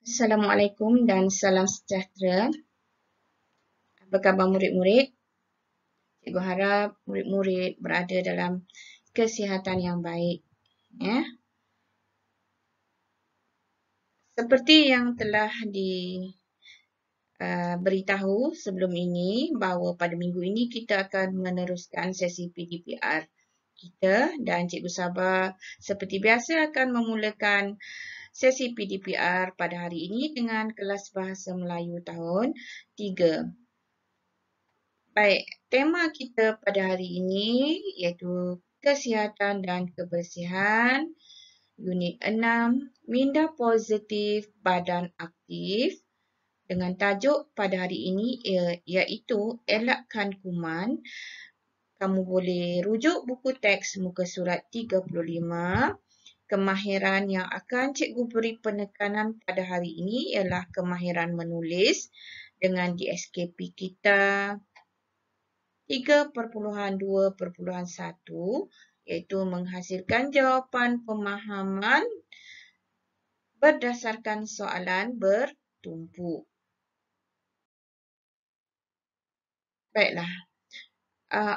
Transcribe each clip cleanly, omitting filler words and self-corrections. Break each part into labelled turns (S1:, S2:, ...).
S1: Assalamualaikum dan salam sejahtera. Apa khabar murid-murid? Cikgu harap murid-murid berada dalam kesihatan yang baik. Ya. Seperti yang telah diberitahu sebelum ini, bahawa pada minggu ini kita akan meneruskan sesi PDPR kita, dan Cikgu Sabah seperti biasa akan memulakan sesi PDPR pada hari ini dengan kelas Bahasa Melayu tahun 3. Baik, tema kita pada hari ini iaitu kesihatan dan kebersihan, unit 6, minda positif badan aktif, dengan tajuk pada hari ini iaitu elakkan kuman. Kamu boleh rujuk buku teks muka surat 35. Kemahiran yang akan cikgu beri penekanan pada hari ini ialah kemahiran menulis dengan DSKP kita 3.2.1, iaitu menghasilkan jawapan pemahaman berdasarkan soalan bertumpu. Baiklah,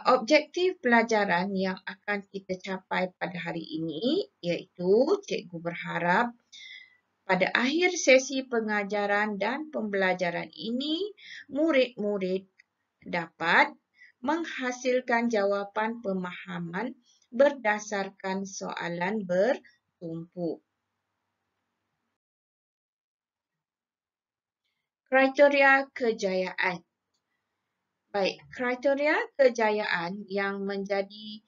S1: objektif pelajaran yang akan kita capai pada hari ini iaitu cikgu berharap pada akhir sesi pengajaran dan pembelajaran ini, murid-murid dapat menghasilkan jawapan pemahaman berdasarkan soalan bertumpu. Kriteria kejayaan. Baik, kriteria kejayaan yang menjadi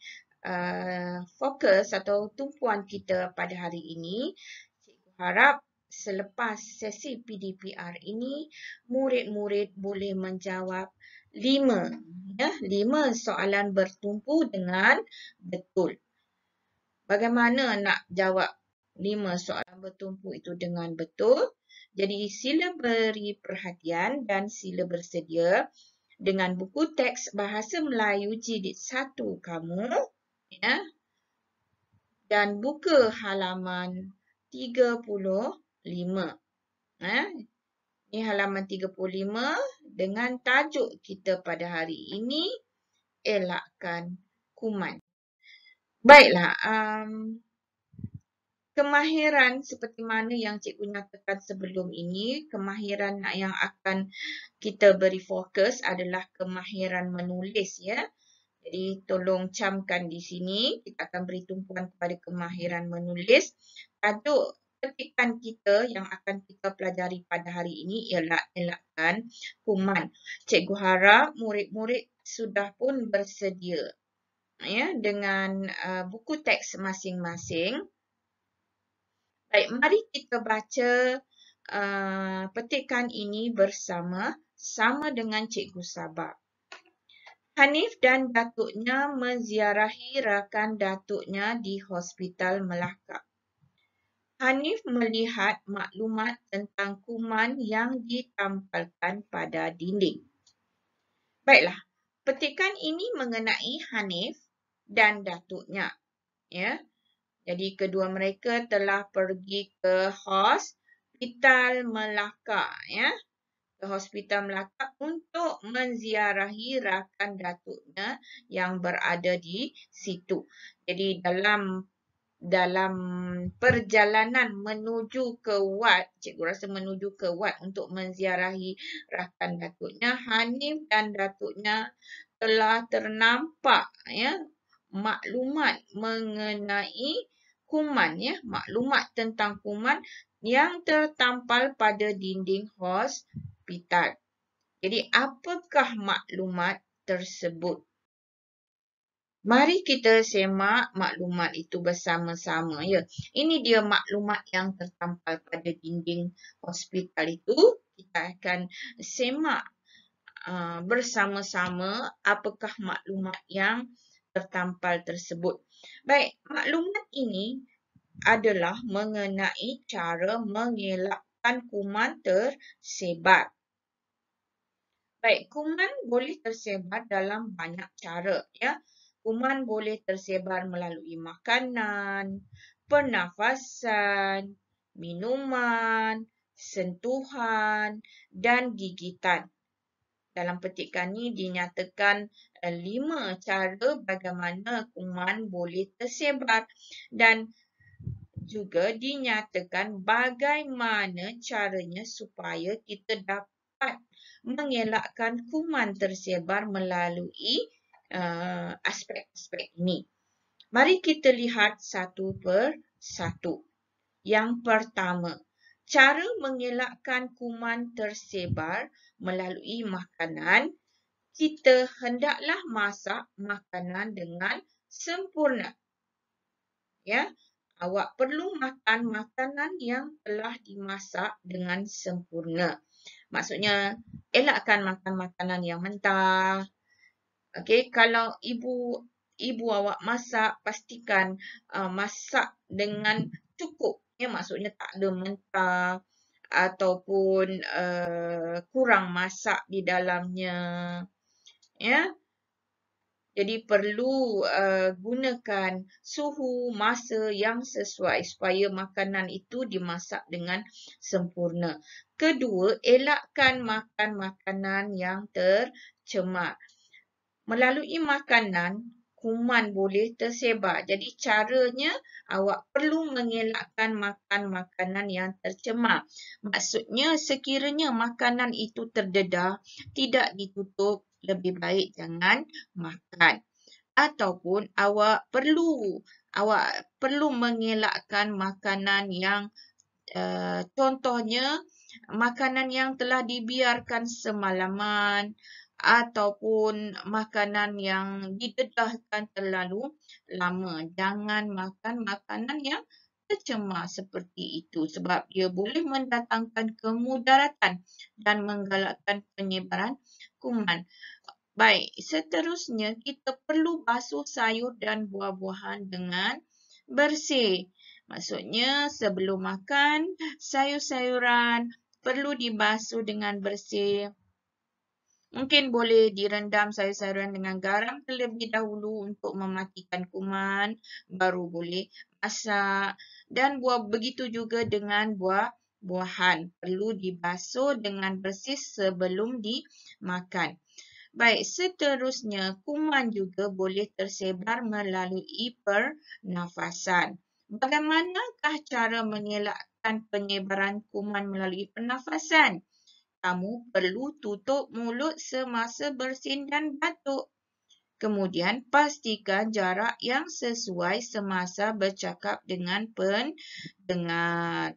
S1: fokus atau tumpuan kita pada hari ini, cikgu harap selepas sesi PDPR ini, murid-murid boleh menjawab 5 soalan bertumpu dengan betul. Bagaimana nak jawab 5 soalan bertumpu itu dengan betul? Jadi sila beri perhatian dan sila bersedia dengan buku teks Bahasa Melayu jilid 1 kamu, ya, dan buka halaman 35. Ini halaman 35 dengan tajuk kita pada hari ini, elakkan kuman. Baiklah, kemahiran seperti mana yang cikgu nyatakan sebelum ini, kemahiran yang akan kita beri fokus adalah kemahiran menulis, ya. Jadi tolong camkan di sini, kita akan beri tumpuan kepada kemahiran menulis. Tajuk ketikan kita yang akan kita pelajari pada hari ini ialah elakkan kuman. Cikgu harap murid-murid sudah pun bersedia, ya, dengan buku teks masing-masing. Baik, mari kita baca petikan ini bersama-sama dengan Cikgu Sabah. Hanif dan datuknya menziarahi rakan datuknya di Hospital Melaka. Hanif melihat maklumat tentang kuman yang ditampalkan pada dinding. Baiklah, petikan ini mengenai Hanif dan datuknya, ya. Jadi kedua mereka telah pergi ke Hospital Melaka, ya. Ke Hospital Melaka untuk menziarahi rakan datuknya yang berada di situ. Jadi dalam perjalanan menuju ke wad, cikgu rasa menuju ke wad untuk menziarahi rakan datuknya, Hanif dan datuknya telah ternampak, ya, maklumat mengenai kuman, ya, maklumat tentang kuman yang tertampal pada dinding hospital. Jadi apakah maklumat tersebut? Mari kita semak maklumat itu bersama-sama, ya. Ini dia maklumat yang tertampal pada dinding hospital itu. Kita akan semak bersama-sama apakah maklumat yang tertampal tersebut. Baik, maklumat ini adalah mengenai cara mengelakkan kuman tersebar. Baik, kuman boleh tersebar dalam banyak cara, ya. Kuman boleh tersebar melalui makanan, pernafasan, minuman, sentuhan, dan gigitan. Dalam petikan ini dinyatakan 5 cara bagaimana kuman boleh tersebar dan juga dinyatakan bagaimana caranya supaya kita dapat mengelakkan kuman tersebar melalui aspek-aspek ini. Mari kita lihat satu per satu. Yang pertama, cara mengelakkan kuman tersebar melalui makanan, kita hendaklah masak makanan dengan sempurna. Ya, awak perlu makan makanan yang telah dimasak dengan sempurna. Maksudnya, elakkan makan makanan yang mentah. Okey, kalau ibu awak masak, pastikan masak dengan cukup. Ya, maksudnya tak ada mentah ataupun kurang masak di dalamnya. Ya, jadi perlu gunakan suhu masa yang sesuai supaya makanan itu dimasak dengan sempurna. Kedua, elakkan makan makanan yang tercemar. Melalui makanan, kuman boleh tersebar. Jadi caranya awak perlu mengelakkan makan makanan yang tercemar. Maksudnya sekiranya makanan itu terdedah, tidak ditutup, lebih baik jangan makan. Ataupun awak perlu mengelakkan makanan yang contohnya makanan yang telah dibiarkan semalaman ataupun makanan yang didedahkan terlalu lama. Jangan makan makanan yang tercemar seperti itu sebab dia boleh mendatangkan kemudaratan dan menggalakkan penyebaran kuman. Baik, seterusnya kita perlu basuh sayur dan buah-buahan dengan bersih. Maksudnya sebelum makan, sayur-sayuran perlu dibasuh dengan bersih. Mungkin boleh direndam sayur-sayuran dengan garam terlebih dahulu untuk mematikan kuman, baru boleh masak. Dan begitu juga dengan buah-buahan. Perlu dibasuh dengan bersih sebelum dimakan. Baik, seterusnya kuman juga boleh tersebar melalui pernafasan. Bagaimanakah cara mengelakkan penyebaran kuman melalui pernafasan? Kamu perlu tutup mulut semasa bersin dan batuk. Kemudian, pastikan jarak yang sesuai semasa bercakap dengan pendengar.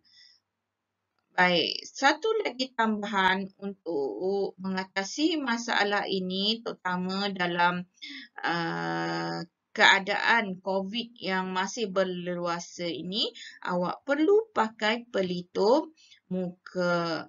S1: Baik, satu lagi tambahan untuk mengatasi masalah ini, terutama dalam keadaan COVID yang masih berleluasa ini, awak perlu pakai pelitup muka.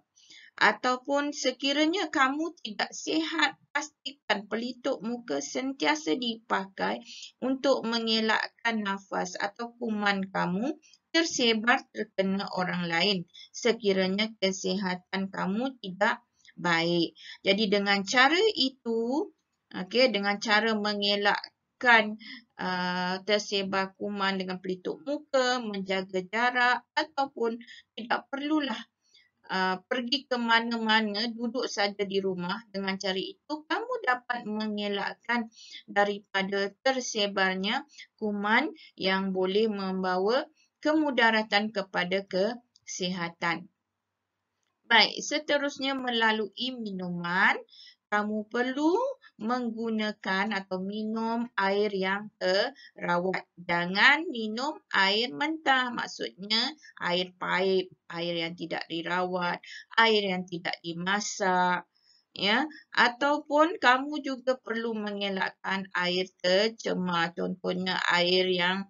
S1: Ataupun sekiranya kamu tidak sihat, pastikan pelitup muka sentiasa dipakai untuk mengelakkan nafas atau kuman kamu tersebar terkena orang lain sekiranya kesihatan kamu tidak baik. Jadi dengan cara itu, dengan cara mengelakkan tersebar kuman dengan pelitup muka, menjaga jarak ataupun tidak perlulah pergi ke mana-mana, duduk saja di rumah. Dengan cara itu, kamu dapat mengelakkan daripada tersebarnya kuman yang boleh membawa kemudaratan kepada kesihatan. Baik, seterusnya melalui minuman, kamu perlu menggunakan atau minum air yang terawat. Jangan minum air mentah, maksudnya air paip, air yang tidak dirawat, air yang tidak dimasak. Ya, ataupun kamu juga perlu mengelakkan air tercemar, contohnya air yang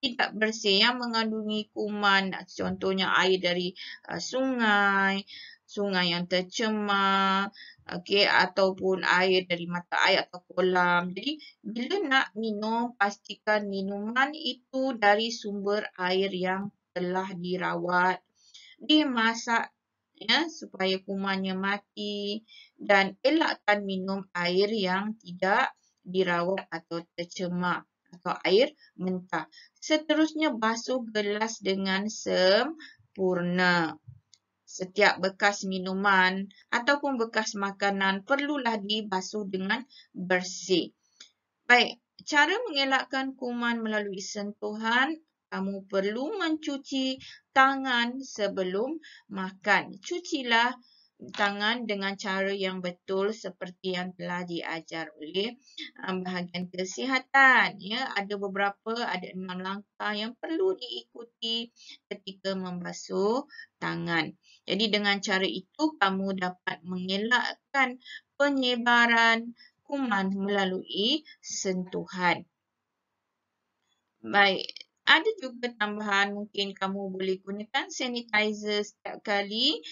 S1: tidak bersih yang mengandungi kuman, contohnya air dari sungai yang tercemar, ataupun air dari mata air atau kolam. Jadi, bila nak minum, pastikan minuman itu dari sumber air yang telah dirawat, dimasak ya supaya kumannya mati dan elakkan minum air yang tidak dirawat atau tercemar atau air mentah. Seterusnya basuh gelas dengan sempurna. Setiap bekas minuman ataupun bekas makanan perlulah dibasuh dengan bersih. Baik, cara mengelakkan kuman melalui sentuhan, kamu perlu mencuci tangan sebelum makan. Cucilah tangan dengan cara yang betul seperti yang telah diajar oleh bahagian kesihatan. Ya, ada 6 langkah yang perlu diikuti ketika membasuh tangan. Jadi dengan cara itu kamu dapat mengelakkan penyebaran kuman melalui sentuhan. Baik, ada juga tambahan mungkin kamu boleh gunakan sanitizer setiap kali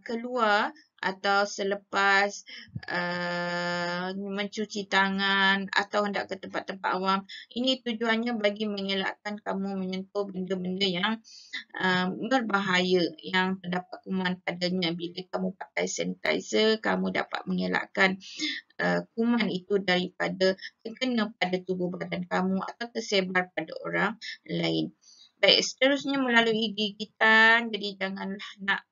S1: keluar atau selepas mencuci tangan atau hendak ke tempat-tempat awam. Ini tujuannya bagi mengelakkan kamu menyentuh benda-benda yang berbahaya yang terdapat kuman padanya. Bila kamu pakai sanitizer, kamu dapat mengelakkan kuman itu daripada terkena pada tubuh badan kamu atau tersebar pada orang lain. Baik, seterusnya melalui gigitan. Jadi janganlah nak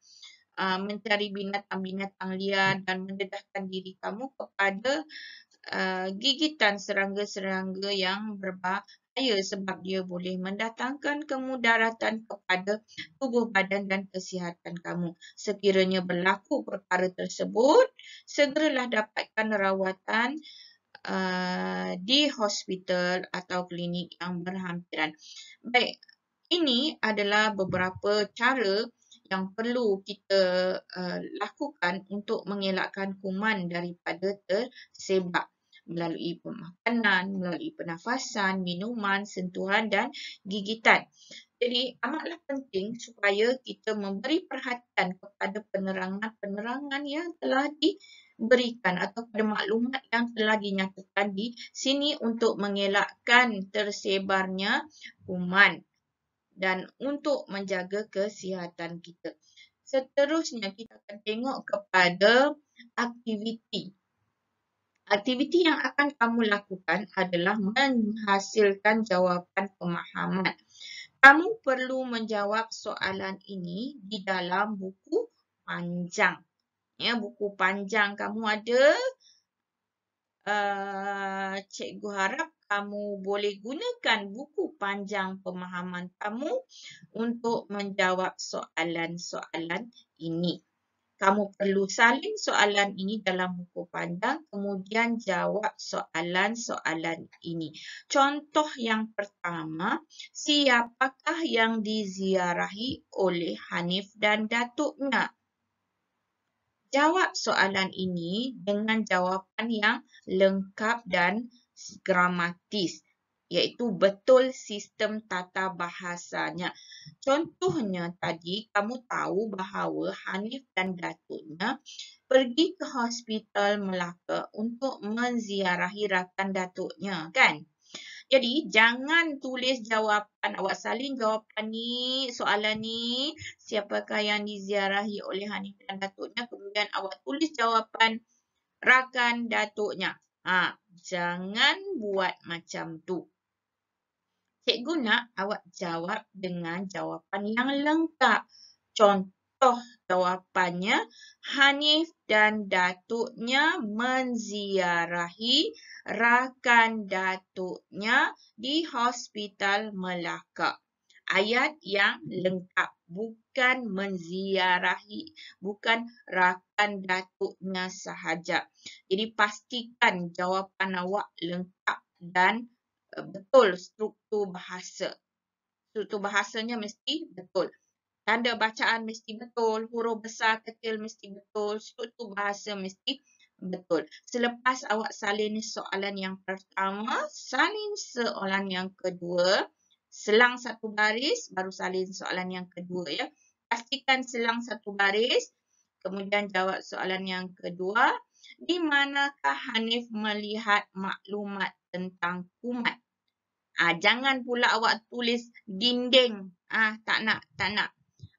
S1: mencari binatang-binatang liar dan mendedahkan diri kamu kepada gigitan serangga-serangga yang berbahaya sebab dia boleh mendatangkan kemudaratan kepada tubuh badan dan kesihatan kamu. Sekiranya berlaku perkara tersebut, segeralah dapatkan rawatan di hospital atau klinik yang berhampiran. Baik, ini adalah beberapa cara yang perlu kita lakukan untuk mengelakkan kuman daripada tersebar melalui pemakanan, melalui pernafasan, minuman, sentuhan dan gigitan. Jadi amatlah penting supaya kita memberi perhatian kepada penerangan-penerangan yang telah diberikan atau pada maklumat yang telah dinyatakan di sini untuk mengelakkan tersebarnya kuman dan untuk menjaga kesihatan kita. Seterusnya kita akan tengok kepada aktiviti. Aktiviti yang akan kamu lakukan adalah menghasilkan jawapan pemahaman. Kamu perlu menjawab soalan ini di dalam buku panjang. Ya, buku panjang kamu ada. Cikgu harap kamu boleh gunakan buku panjang pemahaman kamu untuk menjawab soalan-soalan ini. Kamu perlu salin soalan ini dalam buku panjang, kemudian jawab soalan-soalan ini. Contoh yang pertama, siapakah yang diziarahi oleh Hanif dan datuknya? Jawab soalan ini dengan jawapan yang lengkap dan gramatis, iaitu betul sistem tata bahasanya. Contohnya tadi, kamu tahu bahawa Hanif dan datuknya pergi ke hospital Melaka untuk menziarahi rakan datuknya, kan? Jadi, jangan tulis jawapan. Awak salin jawapan ni, soalan ni, siapakah yang diziarahi oleh Hanif dan datuknya, kemudian awak tulis jawapan rakan datuknya. Jangan buat macam tu. Cikgu nak awak jawab dengan jawapan yang lengkap. Contoh jawapannya, Hanif dan datuknya menziarahi rakan datuknya di Hospital Melaka. Ayat yang lengkap, bukan menziarahi, bukan rakan datuknya sahaja. Jadi pastikan jawapan awak lengkap dan betul struktur bahasa. Struktur bahasanya mesti betul. Tanda bacaan mesti betul. Huruf besar, kecil mesti betul. Struktur bahasa mesti betul. Selepas awak salin soalan yang pertama, salin soalan yang kedua. Selang satu baris, baru salin soalan yang kedua. Ya. Pastikan selang satu baris. Kemudian jawab soalan yang kedua. Di manakah Hanif melihat maklumat tentang kuman? Jangan pula awak tulis dinding. Tak nak.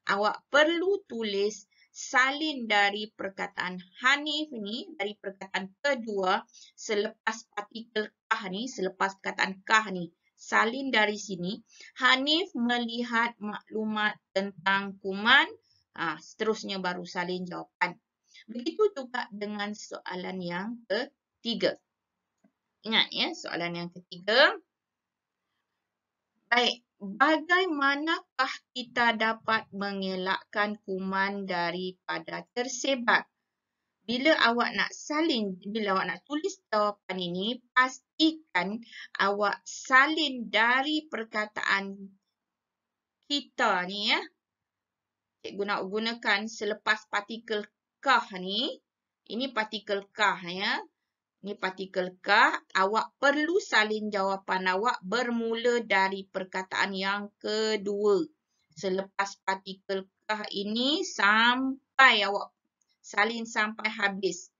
S1: Awak perlu tulis salin dari perkataan Hanif ni, dari perkataan kedua, selepas partikel kah ni, selepas perkataan kah ni. Salin dari sini. Hanif melihat maklumat tentang kuman. Seterusnya baru salin jawapan. Begitu juga dengan soalan yang ketiga. Ingat ya, soalan yang ketiga. Baik, bagaimanakah kita dapat mengelakkan kuman daripada tersebar? Bila awak nak tulis jawapan ini, pastikan awak salin dari perkataan kita ni ya. Cikgu nak gunakan selepas partikel kah ni. Ini partikel kah ya. Ini partikel kah. Awak perlu salin jawapan awak bermula dari perkataan yang kedua. Selepas partikel kah ini sampai awak salin sampai habis.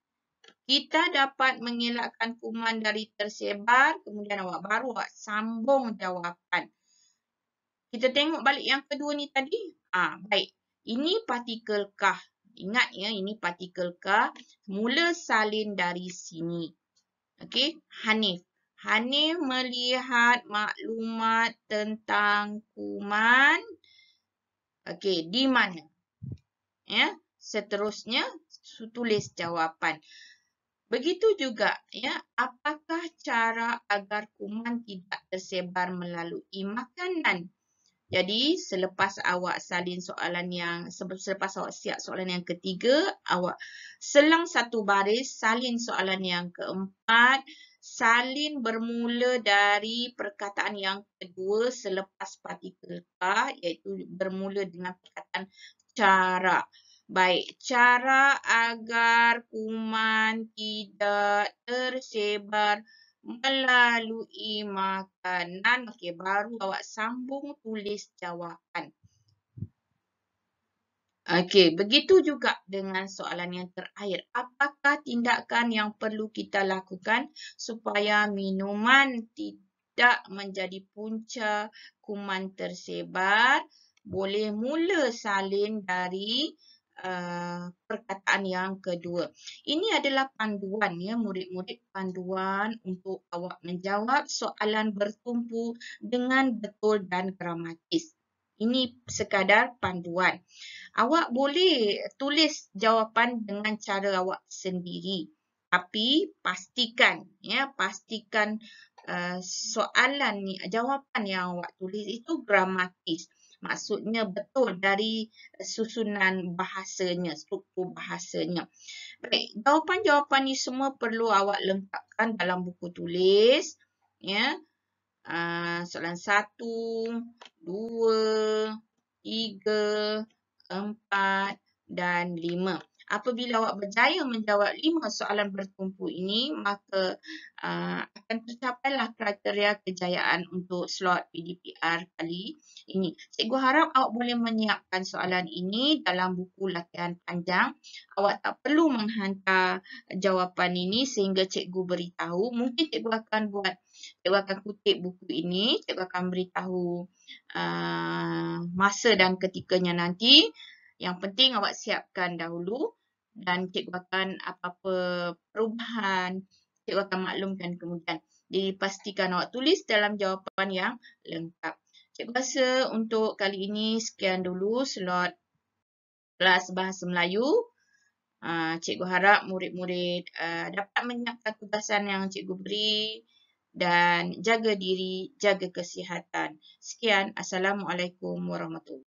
S1: Kita dapat mengelakkan kuman dari tersebar. Kemudian baru awak sambung jawapan. Kita tengok balik yang kedua ni tadi. Baik. Ini partikel kah. Ingat ya, ini partikel kah. Mula salin dari sini. Okey, Hanif. Hanif melihat maklumat tentang kuman. Okey, di mana? Ya, seterusnya tulis jawapan. Begitu juga ya, apakah cara agar kuman tidak tersebar melalui makanan? Jadi selepas awak salin selepas awak siap soalan yang ketiga, awak selang satu baris, salin soalan yang keempat, salin bermula dari perkataan yang kedua selepas partikel kah, iaitu bermula dengan perkataan cara. Baik, cara agar kuman tidak tersebar melalui makanan. Okey, baru awak sambung tulis jawapan. Okey, begitu juga dengan soalan yang terakhir. Apakah tindakan yang perlu kita lakukan supaya minuman tidak menjadi punca kuman tersebar? Boleh mula salin dari perkataan yang kedua. Ini adalah panduan ya murid-murid, panduan untuk awak menjawab soalan bertumpu dengan betul dan gramatis. Ini sekadar panduan. Awak boleh tulis jawapan dengan cara awak sendiri. Tapi pastikan jawapan yang awak tulis itu gramatis. Maksudnya betul dari susunan bahasanya, struktur bahasanya. Baik, jawapan-jawapan ni semua perlu awak lengkapkan dalam buku tulis. Ya. Soalan 1, 2, 3, 4 dan 5. Apabila awak berjaya menjawab 5 soalan bertumpu ini, maka akan tercapailah kriteria kejayaan untuk slot PDPR kali ini. Cikgu harap awak boleh menyiapkan soalan ini dalam buku latihan panjang. Awak tak perlu menghantar jawapan ini sehingga cikgu beritahu. Mungkin cikgu akan kutip buku ini, cikgu akan beritahu masa dan ketikanya nanti. Yang penting awak siapkan dahulu dan cikgu akan apa-apa perubahan, cikgu akan maklumkan kemudian. Jadi pastikan awak tulis dalam jawapan yang lengkap. Cikgu rasa untuk kali ini sekian dulu slot kelas Bahasa Melayu. Cikgu harap murid-murid dapat menyiapkan tugasan yang cikgu beri dan jaga diri, jaga kesihatan. Sekian. Assalamualaikum warahmatullahi wabarakatuh.